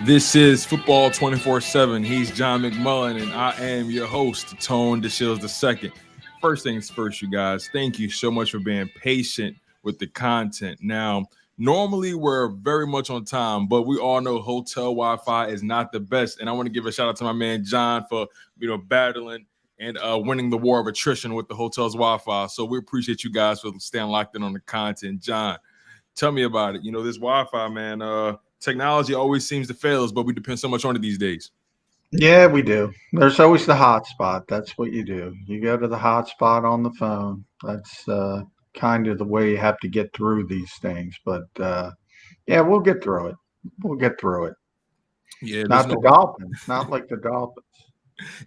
This is Football 24/7. He's John McMullen, and I am your host, Tone DeShields II. First things first, you guys, thank you so much for being patient with the content. Now, normally we're very much on time, but we all know hotel Wi-Fi is not the best. And I want to give a shout out to my man John for battling and winning the war of attrition with the hotel's Wi-Fi. So we appreciate you guys for staying locked in on the content. John, tell me about it. This Wi-Fi, man. Technology always seems to fail us, but we depend so much on it these days. Yeah, we do. There's always the hotspot. That's what you do. You go to the hotspot on the phone. That's kind of the way you have to get through these things. But yeah, we'll get through it. We'll get through it. Yeah, there's Not the no Dolphins. Not like the Dolphins.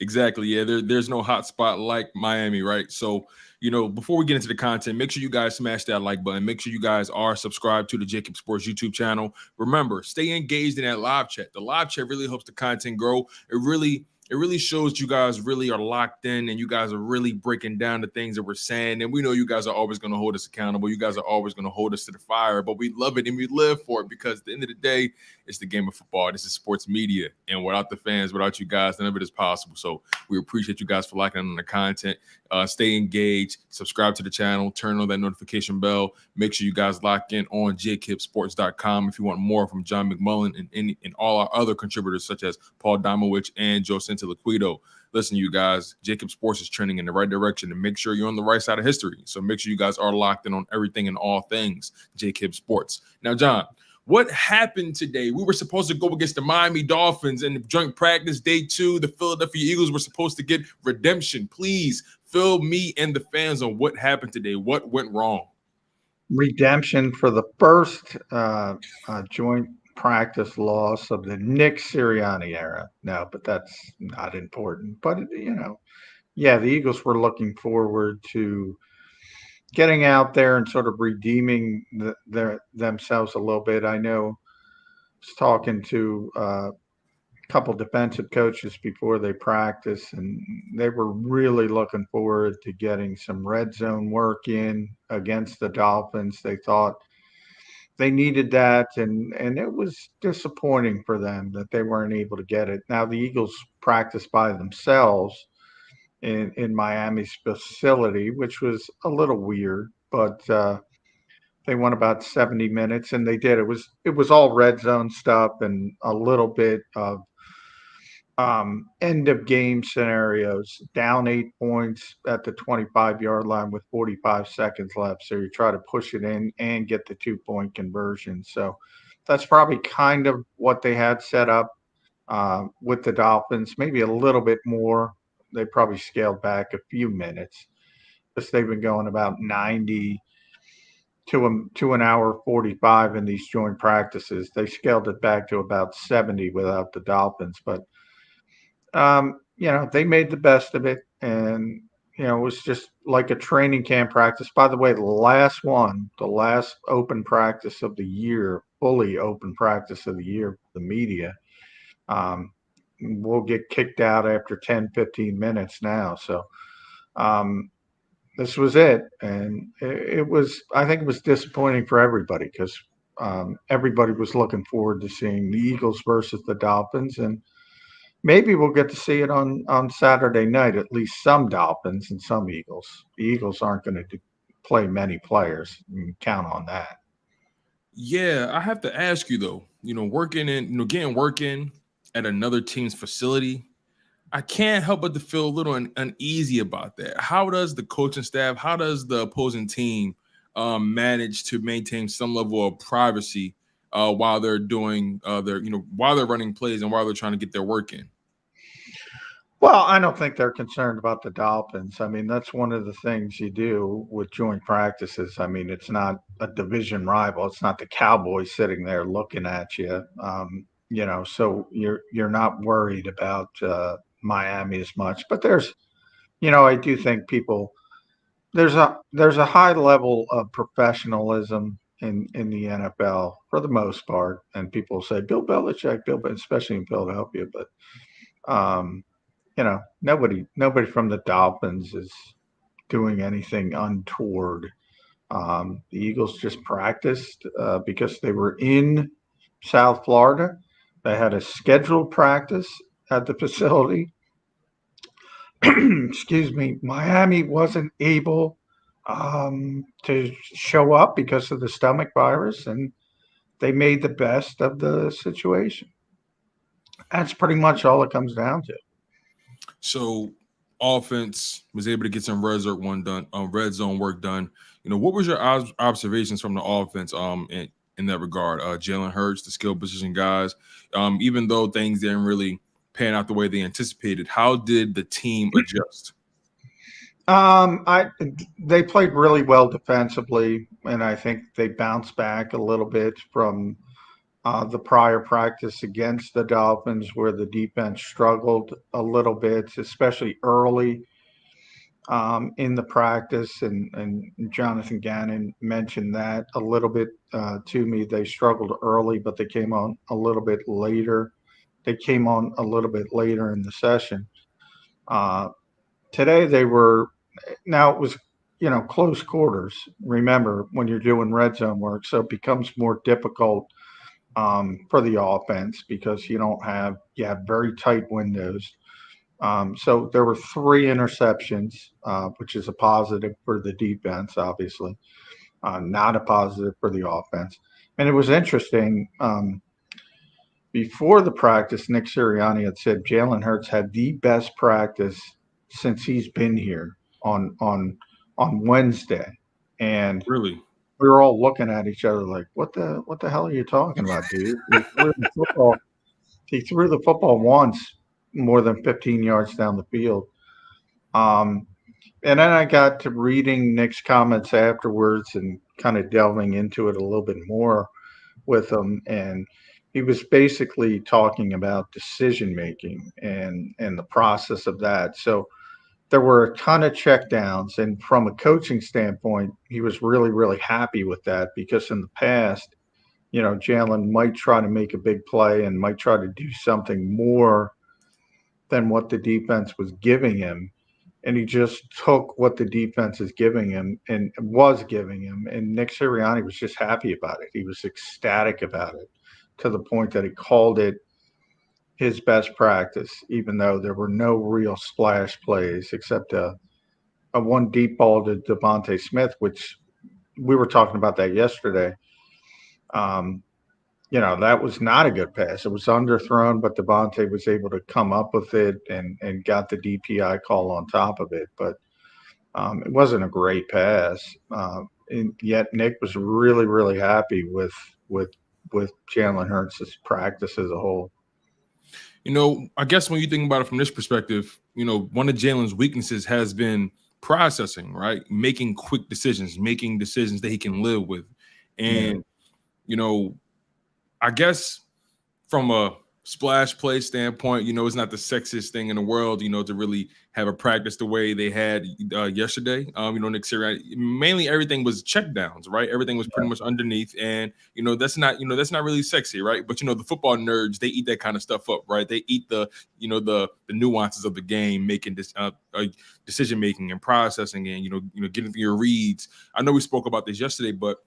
exactly. Yeah, there's no hot spot like Miami, right? So, before we get into the content, make sure you guys smash that like button. Make sure you guys are subscribed to the JAKIB Sports YouTube channel. Remember, stay engaged in that live chat. The live chat really helps the content grow. It really shows you guys really are locked in and you guys are really breaking down the things that we're saying. And we know you guys are always going to hold us accountable. You guys are always going to hold us to the fire, but we love it and we live for it because at the end of the day, it's the game of football. This is sports media. And without the fans, without you guys, none of it is possible. So we appreciate you guys for liking on the content. Stay engaged, subscribe to the channel, turn on that notification bell. Make sure you guys lock in on jakibsports.com if you want more from John McMullen and all our other contributors such as Paul Domowich and Joe Santiliquido. Listen, you guys, JAKIB Sports is trending in the right direction and make sure you're on the right side of history. So make sure you guys are locked in on everything and all things JAKIB Sports. Now, John, what happened today? We were supposed to go against the Miami Dolphins in joint practice day 2. The Philadelphia Eagles were supposed to get redemption. Please fill me and the fans on what happened today. What went wrong? Redemption for the first joint practice loss of the Nick Sirianni era. No, but that's not important. But, yeah, the Eagles were looking forward to getting out there and sort of redeeming themselves a little bit. I know I was talking to a couple defensive coaches before they practice, and they were really looking forward to getting some red zone work in against the Dolphins. They thought they needed that, and it was disappointing for them that they weren't able to get it. Now the Eagles practiced by themselves in Miami's facility, which was a little weird, but they won about 70 minutes, and they did. It was all red zone stuff and a little bit of end of game scenarios. Down 8 points at the 25-yard line with 45 seconds left, so you try to push it in and get the 2-point conversion. So that's probably kind of what they had set up with the Dolphins. Maybe a little bit more. They probably scaled back a few minutes because they've been going about 90 to an hour 45 in these joint practices. They scaled it back to about 70 without the Dolphins, but they made the best of it, and it was just like a training camp practice. By the way, the last open practice of the year, fully open practice of the year for the media. Um, we'll get kicked out after 10, 15 minutes now. So this was it. And it was, I think it was disappointing for everybody because everybody was looking forward to seeing the Eagles versus the Dolphins. And maybe we'll get to see it on Saturday night, at least some Dolphins and some Eagles. The Eagles aren't going to play many players. You can count on that. Yeah, I have to ask you though, getting working at another team's facility, I can't help but to feel a little uneasy about that. How does the coaching staff, how does the opposing team manage to maintain some level of privacy while they're doing while they're running plays and while they're trying to get their work in? Well, I don't think they're concerned about the Dolphins. I mean, that's one of the things you do with joint practices. I mean, it's not a division rival. It's not the Cowboys sitting there looking at you. So you're not worried about Miami as much. But I do think there's a high level of professionalism in the NFL for the most part, and people say Bill Belichick, especially in Philadelphia, but. Um, nobody from the Dolphins is doing anything untoward. The Eagles just practiced because they were in South Florida. They had a scheduled practice at the facility. Excuse me. Miami wasn't able to show up because of the stomach virus, and they made the best of the situation. That's pretty much all it comes down to. So offense was able to get some red zone work done. What was your observations from the offense in that regard? Jalen Hurts, the skill position guys, even though things didn't really pan out the way they anticipated, how did the team adjust? They played really well defensively, and I think they bounced back a little bit from the prior practice against the Dolphins, where the defense struggled a little bit, especially early in the practice. And Jonathan Gannon mentioned that a little bit to me. They struggled early, but they came on a little bit later. They came on a little bit later in the session. Today they were. Now it was, close quarters. Remember, when you're doing red zone work, so it becomes more difficult for the offense because you have very tight windows. So there were 3 interceptions, which is a positive for the defense, obviously, not a positive for the offense. And it was interesting. Before the practice, Nick Sirianni had said Jalen Hurts had the best practice since he's been here on Wednesday, and Really? we were all looking at each other like, "What the hell are you talking about, dude? He threw the football once, more than 15 yards down the field." Um, and then I got to reading Nick's comments afterwards and kind of delving into it a little bit more with him, and he was basically talking about decision making and the process of that. So there were a ton of checkdowns, and from a coaching standpoint, he was really, really happy with that because in the past, Jalen might try to make a big play and might try to do something more than what the defense was giving him. And he just took what the defense is giving him and was giving him. And Nick Sirianni was just happy about it. He was ecstatic about it to the point that he called it his best practice, even though there were no real splash plays except a one deep ball to Devontae Smith, which we were talking about that yesterday. That was not a good pass. It was underthrown, but Devontae was able to come up with it and got the DPI call on top of it. But it wasn't a great pass. And yet Nick was really, really happy with Jalen Hurts' practice as a whole. I guess when you think about it from this perspective, one of Jalen's weaknesses has been processing, right? Making quick decisions, making decisions that he can live with. And, I guess from a splash play standpoint, it's not the sexiest thing in the world, to really have a practice the way they had yesterday. Nick Sirianni, mainly everything was check downs, right? Everything was pretty much underneath, and that's not really sexy, right? But the football nerds, they eat that kind of stuff up, right? They eat the nuances of the game, making this decision making and processing, and getting through your reads. I know we spoke about this yesterday, but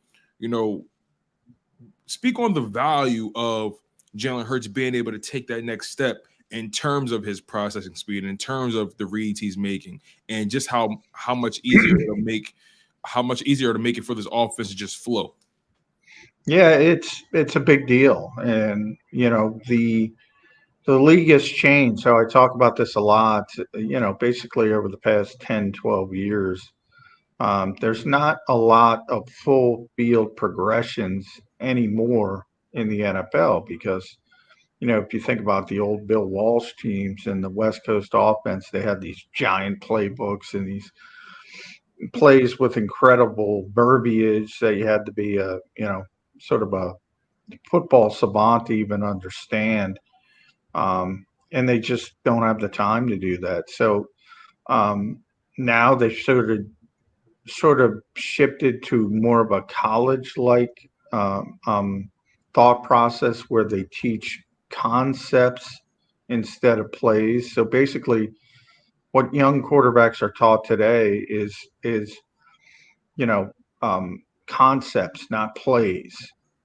speak on the value of Jalen Hurts being able to take that next step in terms of his processing speed, in terms of the reads he's making, and just how much easier to make it for this offense to just flow. Yeah, it's a big deal, and the league has changed. So I talk about this a lot. Basically over the past 10, 12 years, there's not a lot of full field progressions anymore in the NFL because if you think about the old Bill Walsh teams and the West Coast offense, they had these giant playbooks and these plays with incredible verbiage that you had to be sort of a football savant to even understand. And they just don't have the time to do that. So now they sort of shifted to more of a college-like thought process where they teach concepts instead of plays. So basically, what young quarterbacks are taught today is concepts, not plays.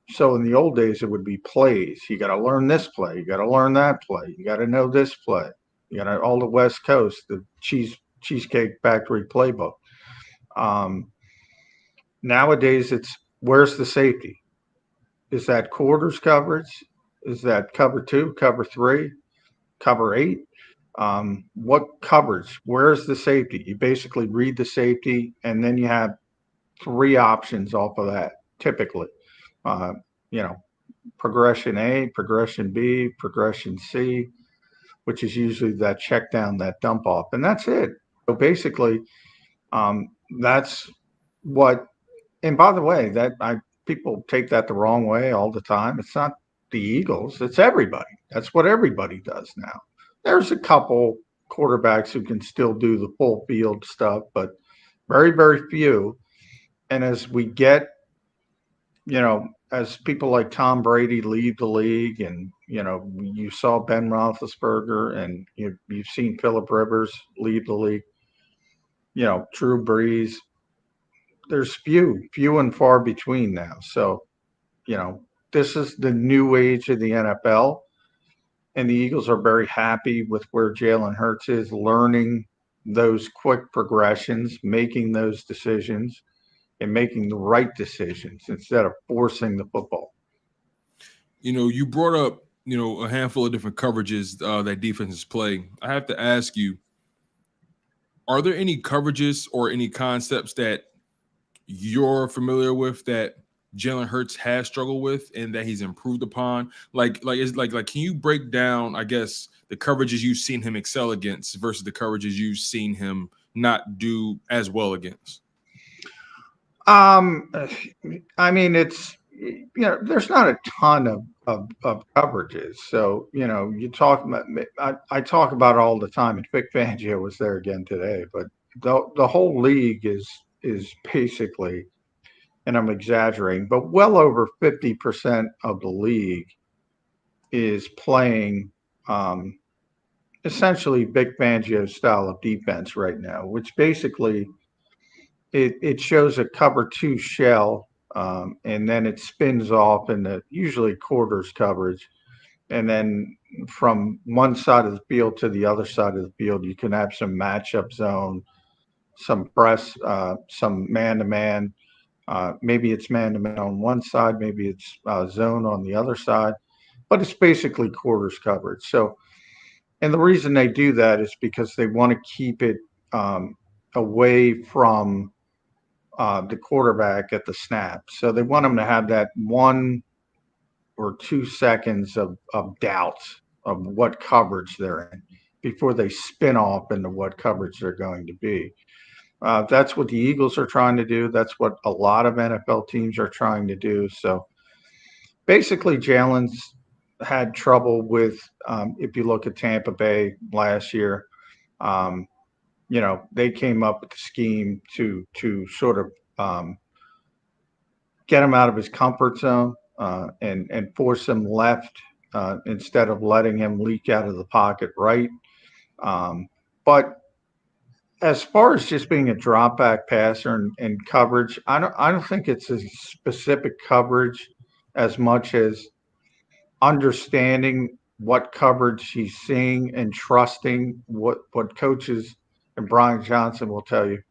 So in the old days, it would be plays. You got to learn this play. You got to learn that play. You got to know this play. You got to all the West Coast, the Cheesecake Factory playbook. Um, Nowadays, it's where's the safety? Is that quarters coverage? Is that cover two, cover three, cover eight? What coverage? Where's the safety? You basically read the safety, and then you have three options off of that, typically. Uh, you know, progression A, progression B, progression C, which is usually that check down, that dump off, and that's it. So basically, that's what. And by the way, that people take that the wrong way all the time. It's not the Eagles; it's everybody. That's what everybody does now. There's a couple quarterbacks who can still do the full field stuff, but very, very few. And as we get, as people like Tom Brady leave the league, and you saw Ben Roethlisberger, and you've seen Phillip Rivers leave the league. Drew Brees. There's few and far between now. So, this is the new age of the NFL, and the Eagles are very happy with where Jalen Hurts is, learning those quick progressions, making those decisions, and making the right decisions instead of forcing the football. You brought up, a handful of different coverages that defenses play. I have to ask you, are there any coverages or any concepts that you're familiar with that Jalen Hurts has struggled with and that he's improved upon? Can you break down, I guess, the coverages you've seen him excel against versus the coverages you've seen him not do as well against? I mean, it's there's not a ton of coverages. So you talk about I talk about it all the time, and Vic Fangio was there again today. But the whole league is basically, and I'm exaggerating, but well over 50% of the league is playing essentially Vic Fangio's style of defense right now, which basically it shows a cover two shell, and then it spins off into usually quarters coverage. And then from one side of the field to the other side of the field, you can have some matchup zone, some press, some man-to-man. Maybe it's man-to-man on one side, maybe it's zone on the other side, but it's basically quarters coverage. So, and the reason they do that is because they want to keep it away from the quarterback at the snap. So they want them to have that 1 or 2 seconds of doubt of what coverage they're in before they spin off into what coverage they're going to be. That's what the Eagles are trying to do. That's what a lot of NFL teams are trying to do. So basically, Jalen's had trouble with, if you look at Tampa Bay last year, they came up with the scheme to sort of get him out of his comfort zone and force him left instead of letting him leak out of the pocket right. But as far as just being a drop back passer and coverage, I don't think it's a specific coverage as much as understanding what coverage he's seeing and trusting what coaches and Brian Johnson will tell you,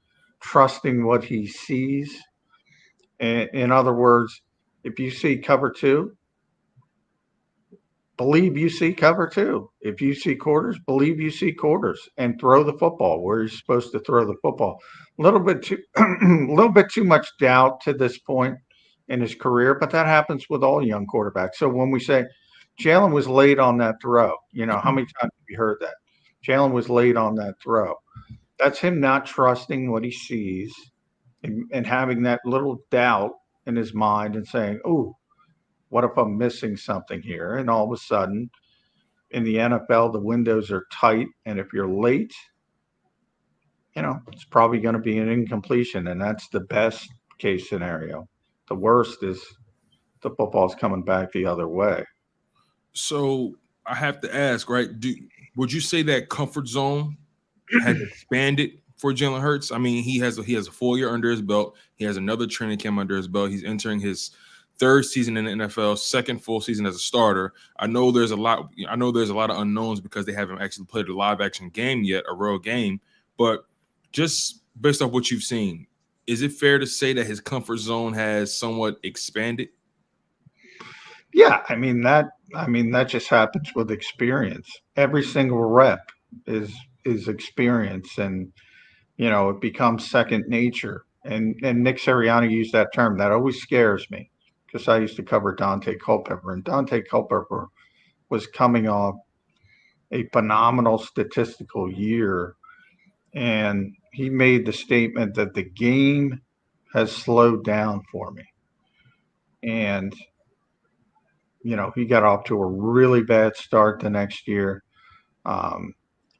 trusting what he sees. In other words, if you see cover two, believe you see cover two. If you see quarters, believe you see quarters, and throw the football where you're supposed to throw the football. A little bit too much doubt to this point in his career, but that happens with all young quarterbacks. So when we say Jalen was late on that throw, how many times have you heard that? Jalen was late on that throw. That's him not trusting what he sees and having that little doubt in his mind and saying, "Oh, what if I'm missing something here?" And all of a sudden, in the NFL, the windows are tight, and if you're late, it's probably going to be an incompletion, and that's the best case scenario. The worst is the football's coming back the other way. So I have to ask, right? Would you say that comfort zone has expanded for Jalen Hurts? I mean, he has a full year under his belt. He has another training camp under his belt. He's entering his third season in the NFL, second full season as a starter. I know there's a lot of unknowns because they haven't actually played a live action game yet, a real game. But just based off what you've seen, is it fair to say that his comfort zone has somewhat expanded? Yeah, I mean that just happens with experience. Every single rep is experience, and it becomes second nature. And Nick Sirianni used that term. That always scares me because I used to cover Dante Culpepper, and Dante Culpepper was coming off a phenomenal statistical year, and he made the statement that the game has slowed down for me. And he got off to a really bad start the next year.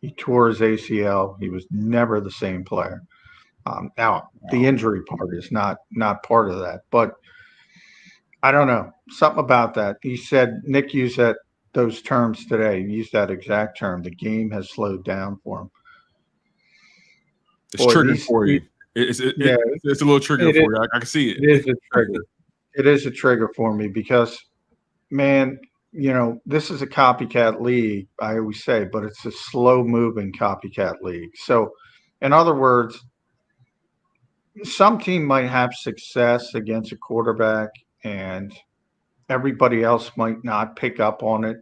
He tore his ACL. He was never the same player. Now, the injury part is not part of that, but I don't know, something about that. He said Nick used those terms today. He used that exact term. The game has slowed down for him. It's triggering for you. It's a little trigger for you. I can see it. It is a trigger. It is a trigger for me because, man, this is a copycat league, I always say, but it's a slow-moving copycat league. So, in other words, some team might have success against a quarterback and everybody else might not pick up on it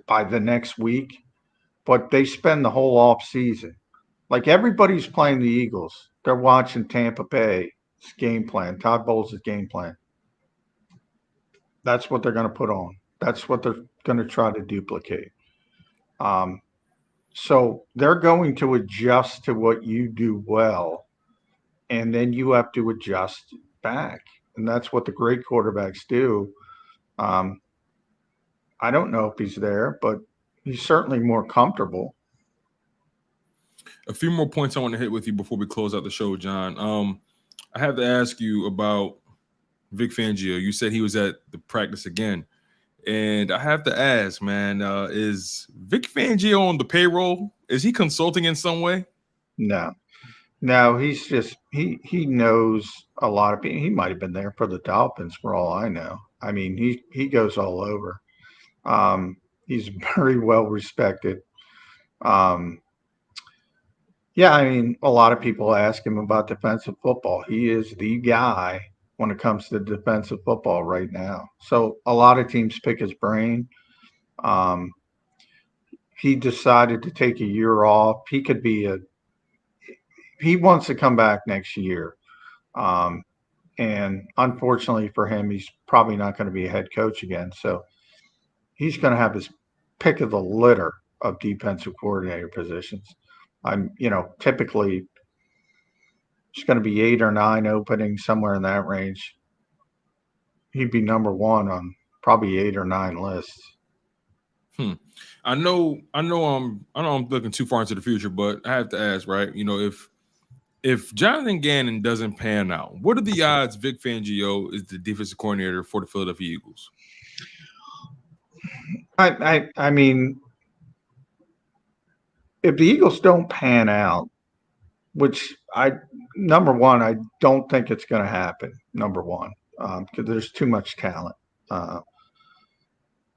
by the next week, but they spend the whole off season. Like everybody's playing the Eagles. They're watching Tampa Bay's game plan, Todd Bowles' game plan. That's what they're going to put on. That's what they're going to try to duplicate. So they're going to adjust to what you do well, and then you have to adjust back. And that's what the great quarterbacks do. I don't know if he's there, but he's certainly more comfortable. A few more points I want to hit with you before we close out the show, John. I have to ask you about Vic Fangio. You said he was at the practice again. And I have to ask, man, is Vic Fangio on the payroll? Is he consulting in some way? No, he's just he knows a lot of people. He might have been there for the Dolphins for all I know. I mean, he goes all over. He's very well respected. Yeah, I mean, a lot of people ask him about defensive football. He is the guy when it comes to defensive football right now. So a lot of teams pick his brain. He decided to take a year off. He wants to come back next year. And unfortunately for him, he's probably not going to be a head coach again. So he's going to have his pick of the litter of defensive coordinator positions. Typically it's going to be 8 or 9 openings, somewhere in that range. He'd be number one on probably 8 or 9 lists. I know I'm looking too far into the future, but I have to ask, right? If Jonathan Gannon doesn't pan out, what are the odds Vic Fangio is the defensive coordinator for the Philadelphia Eagles? I mean, if the Eagles don't pan out, which number one, I don't think it's going to happen. Number one, because there's too much talent.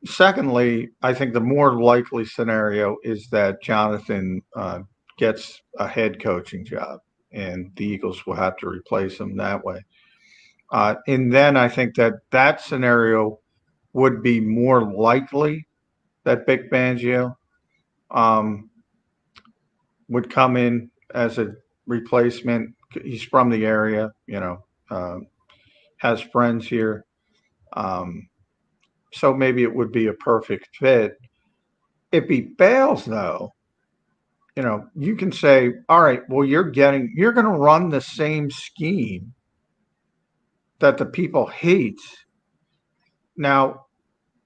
Secondly, I think the more likely scenario is that Jonathan gets a head coaching job, and the Eagles will have to replace him that way. And then I think that scenario would be more likely that Vic Fangio would come in as a replacement. He's from the area, has friends here. So maybe it would be a perfect fit. If he fails, though, you can say, all right, well, you're going to run the same scheme that the people hate. Now,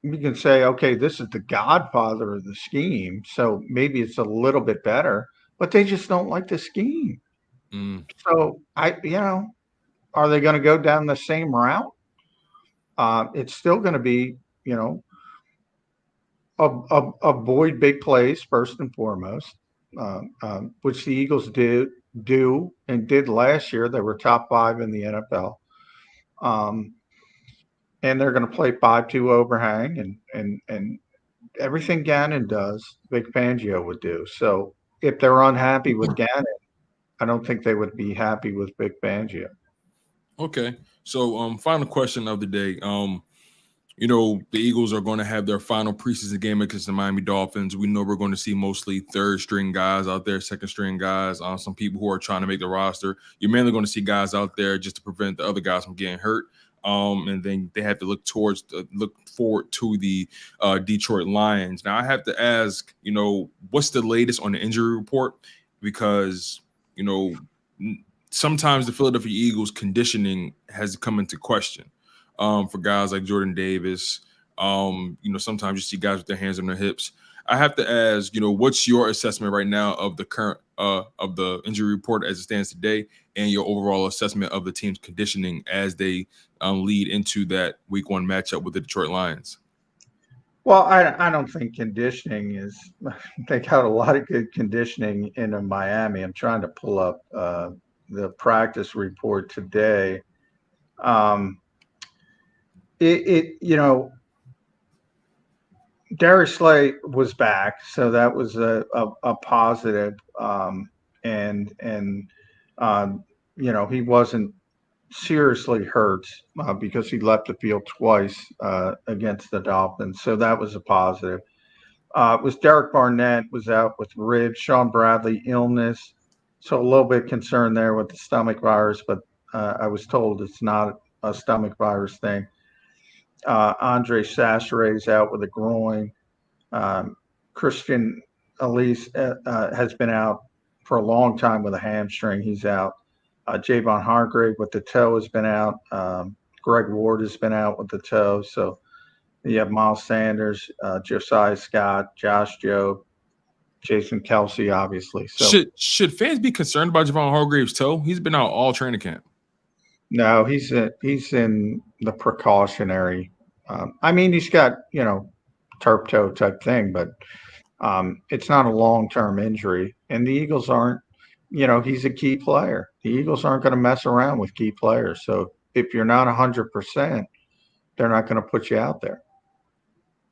you can say, okay, this is the godfather of the scheme, so maybe it's a little bit better, but they just don't like the scheme. So are they going to go down the same route? It's still going to be, avoid big plays first and foremost, which the Eagles do and did last year. They were top 5 in the NFL. and they're going to play 5-2 overhang and everything Gannon does, Vic Fangio would do. So if they're unhappy with Gannon, I don't think they would be happy with Vic Fangio. Okay. So final question of the day. The Eagles are going to have their final preseason game against the Miami Dolphins. We know we're going to see mostly third string guys out there, second string guys, some people who are trying to make the roster. You're mainly going to see guys out there just to prevent the other guys from getting hurt. And then they have to look forward to the Detroit Lions. Now I have to ask, what's the latest on the injury report? Because, sometimes the Philadelphia Eagles conditioning has come into question. For guys like Jordan Davis. Sometimes you see guys with their hands on their hips. I have to ask, what's your assessment right now of the current of the injury report as it stands today, and your overall assessment of the team's conditioning as they lead into that Week 1 matchup with the Detroit Lions? Well, I don't think conditioning is. They got a lot of good conditioning in Miami. I'm trying to pull up the practice report today. Darius Slay was back, so that was a positive. He wasn't seriously hurt because he left the field twice against the Dolphins, so that was a positive. It was Derek Barnett was out with ribs, Sean Bradley illness, so a little bit concerned there with the stomach virus, but I was told it's not a stomach virus thing. Andre Sastre is out with a groin. Christian Elise has been out for a long time with a hamstring. He's out. Javon Hargrave with the toe has been out. Greg Ward has been out with the toe. So you have Miles Sanders, Josiah Scott, Josh Jobe, Jason Kelsey, obviously. So should fans be concerned about Javon Hargrave's toe? He's been out all training camp. No, he's in the precautionary. He's got turf toe type thing, but it's not a long-term injury. And the Eagles aren't. He's a key player. The Eagles aren't going to mess around with key players. So if you're not 100%, they're not going to put you out there.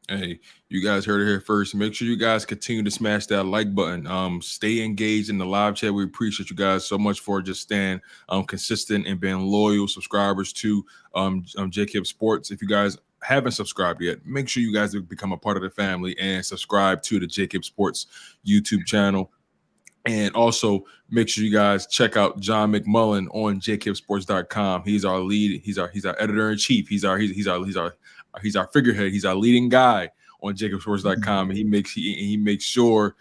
Hey, you guys heard it here first. Make sure you guys continue to smash that like button. Stay engaged in the live chat. We appreciate you guys so much for just staying consistent and being loyal subscribers to JAKIB Sports. If you guys haven't subscribed yet, make sure you guys become a part of the family and subscribe to the JAKIB Sports YouTube channel. And also make sure you guys check out John McMullen on JAKIBsports.com. He's our lead. He's our editor in chief. He's our figurehead. He's our leading guy on JAKIBsports.com. And he makes sure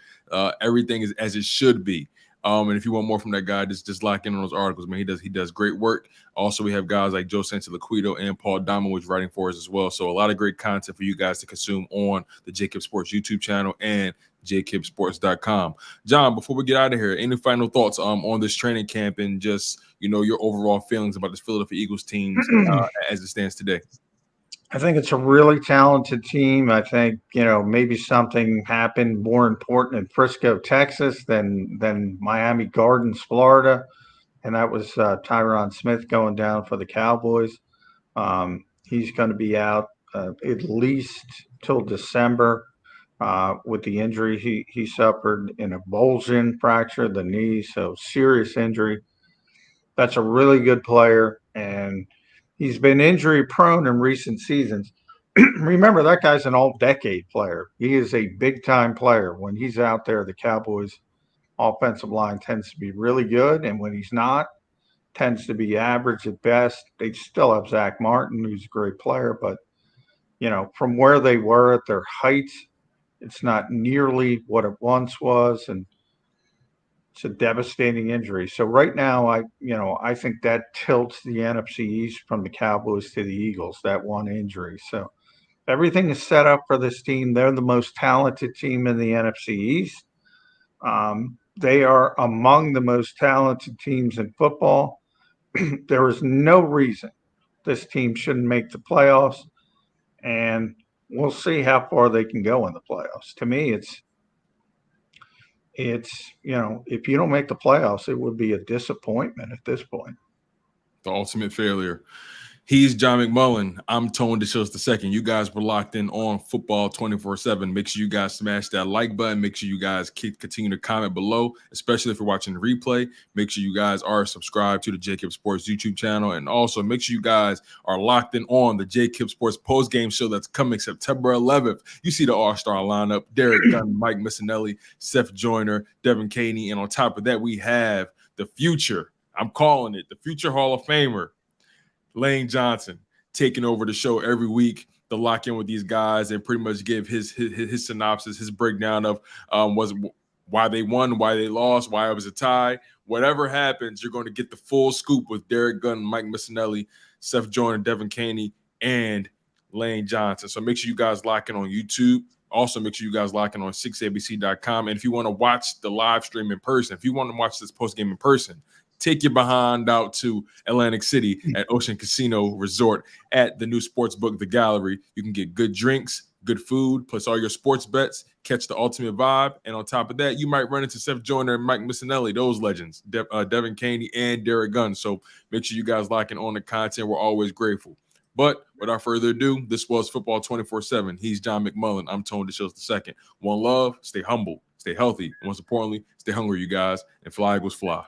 everything is as it should be. And if you want more from that guy, just lock in on those articles, man. He does great work. Also, we have guys like Joe Santalaquito and Paul Domowitch writing for us as well. So a lot of great content for you guys to consume on the JAKIB Sports YouTube channel and JAKIBsports.com. John, before we get out of here, any final thoughts on this training camp and just your overall feelings about this Philadelphia Eagles team as it stands today? I think it's a really talented team. I think, maybe something happened more important in Frisco, Texas than Miami Gardens, Florida. And that was Tyron Smith going down for the Cowboys. He's going to be out at least till December with the injury he suffered, an avulsion fracture of the knee, so serious injury. That's a really good player, and he's been injury prone in recent seasons. Remember, that guy's an all-decade player. He is a big-time player. When he's out there, the Cowboys' offensive line tends to be really good, and when he's not, tends to be average at best. They still have Zach Martin, who's a great player, but from where they were at their height, it's not nearly what it once was, and it's a devastating injury. So right now, I think that tilts the NFC East from the Cowboys to the Eagles, that one injury. So everything is set up for this team. They're the most talented team in the NFC East. They are among the most talented teams in football. There is no reason this team shouldn't make the playoffs, and we'll see how far they can go in the playoffs. To me, it's if you don't make the playoffs, it would be a disappointment at this point. The ultimate failure. He's John McMullen. I'm Tone DeShields II. You guys were locked in on football 24/7. Make sure you guys smash that like button. Make sure you guys continue to comment below, especially if you're watching the replay. Make sure you guys are subscribed to the JAKIB Sports YouTube channel. And also make sure you guys are locked in on the JAKIB Sports postgame show that's coming September 11th. You see the all-star lineup: Derek Gunn, Mike Missinelli, Seth Joyner, Devin Caney. And on top of that, we have the future. I'm calling it the future Hall of Famer, Lane Johnson, taking over the show every week to lock in with these guys and pretty much give his synopsis, his breakdown of why they won, why they lost, why it was a tie. Whatever happens, you're going to get the full scoop with Derek Gunn, Mike Missinelli, Seth Joyner, Devin Caney, and Lane Johnson. So make sure you guys lock in on YouTube. Also, make sure you guys lock in on 6abc.com. And if you want to watch the live stream in person, if you want to watch this post game in person, take your behind out to Atlantic City at Ocean Casino Resort at the new sports book, The Gallery. You can get good drinks, good food, plus all your sports bets, catch the ultimate vibe. And on top of that, you might run into Seth Joyner and Mike Missinelli, those legends, Devin Caney and Derek Gunn. So make sure you guys lock in on the content. We're always grateful. But without further ado, this was Football 24/7. He's John McMullen. I'm Tone DeShields II. One love, stay humble, stay healthy, and most importantly, stay hungry, you guys, and fly Eagles fly.